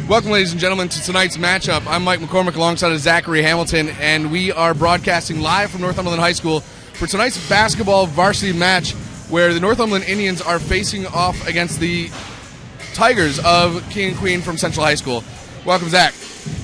Welcome, ladies and gentlemen, to tonight's matchup. I'm Mike McCormick alongside of Zachary Hamilton, and we are broadcasting live from Northumberland High School for tonight's basketball varsity match where the Northumberland Indians are facing off against the Tigers of King and Queen from Central High School. Welcome, Zach.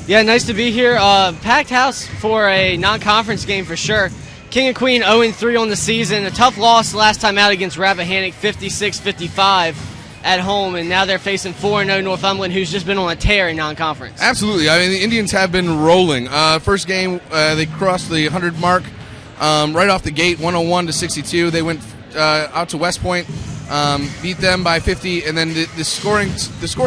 Yeah, nice to be here. Packed house for a non-conference game for sure. King and Queen 0-3 on the season. A tough loss last time out against Rappahannock, 56-55. At home, and now they're facing 4-0 Northumberland, who's just been on a tear in non-conference. Absolutely. I mean, the Indians have been rolling. First game, they crossed the 100 mark right off the gate, 101-62. They went out to West Point, beat them by 50, and then the scoring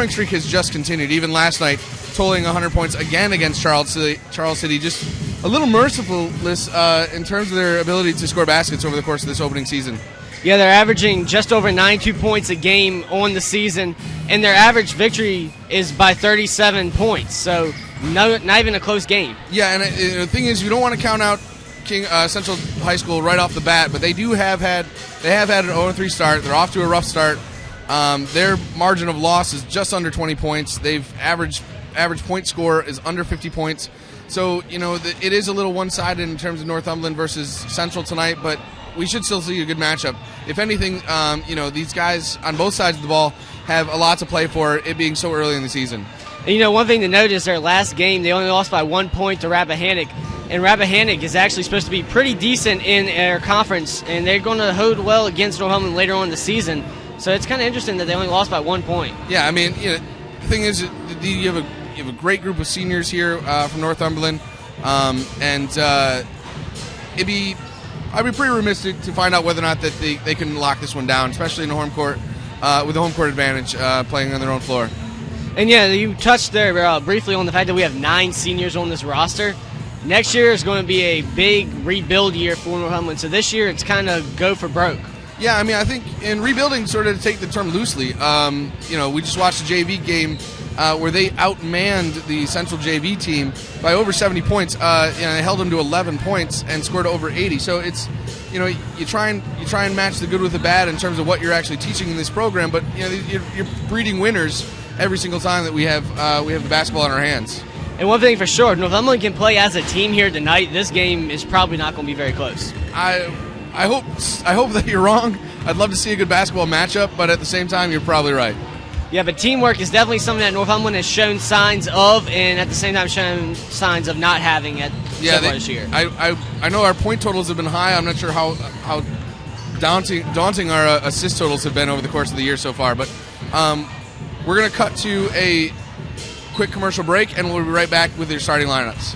streak has just continued. Even last night, totaling 100 points again against Charles City. Just a little mercifulness in terms of their ability to score baskets over the course of this opening season. Yeah, they're averaging just over 92 points a game on the season, and their average victory is by 37 points, so not even a close game. Yeah, and the thing is, you don't want to count out Central High School right off the bat, but they have had an 0-3 start. They're off to a rough start. Their margin of loss is just under 20 points. They've average point score is under 50 points. So, it is a little one-sided in terms of Northumberland versus Central tonight, but we should still see a good matchup. If anything, these guys on both sides of the ball have a lot to play for, it being so early in the season. And, one thing to note is their last game, they only lost by 1 point to Rappahannock, and Rappahannock is actually supposed to be pretty decent in their conference, and they're going to hold well against Northumberland later on in the season. So it's kind of interesting that they only lost by 1 point. Yeah, I mean, the thing is, you have a great group of seniors here from Northumberland, and I'd be pretty remiss to find out whether or not that they can lock this one down, especially in the home court with the home court advantage, playing on their own floor. And yeah, you touched there briefly on the fact that we have 9 seniors on this roster. Next year is going to be a big rebuild year for Northumberland, so this year it's kind of go for broke. Yeah, I mean, I think in rebuilding, sort of to take the term loosely, we just watched the JV game where they outmanned the Central JV team by over 70 points. They held them to 11 points and scored over 80. So it's, you try and match the good with the bad in terms of what you're actually teaching in this program. But you're breeding winners every single time that we have the basketball in our hands. And one thing for sure, Northumberland can play as a team here tonight. This game is probably not going to be very close. I hope that you're wrong. I'd love to see a good basketball matchup, but at the same time, you're probably right. Yeah, but teamwork is definitely something that Northumberland has shown signs of, and at the same time shown signs of not having so far this year. I know our point totals have been high. I'm not sure how daunting our assist totals have been over the course of the year so far. But we're going to cut to a quick commercial break, and we'll be right back with your starting lineups.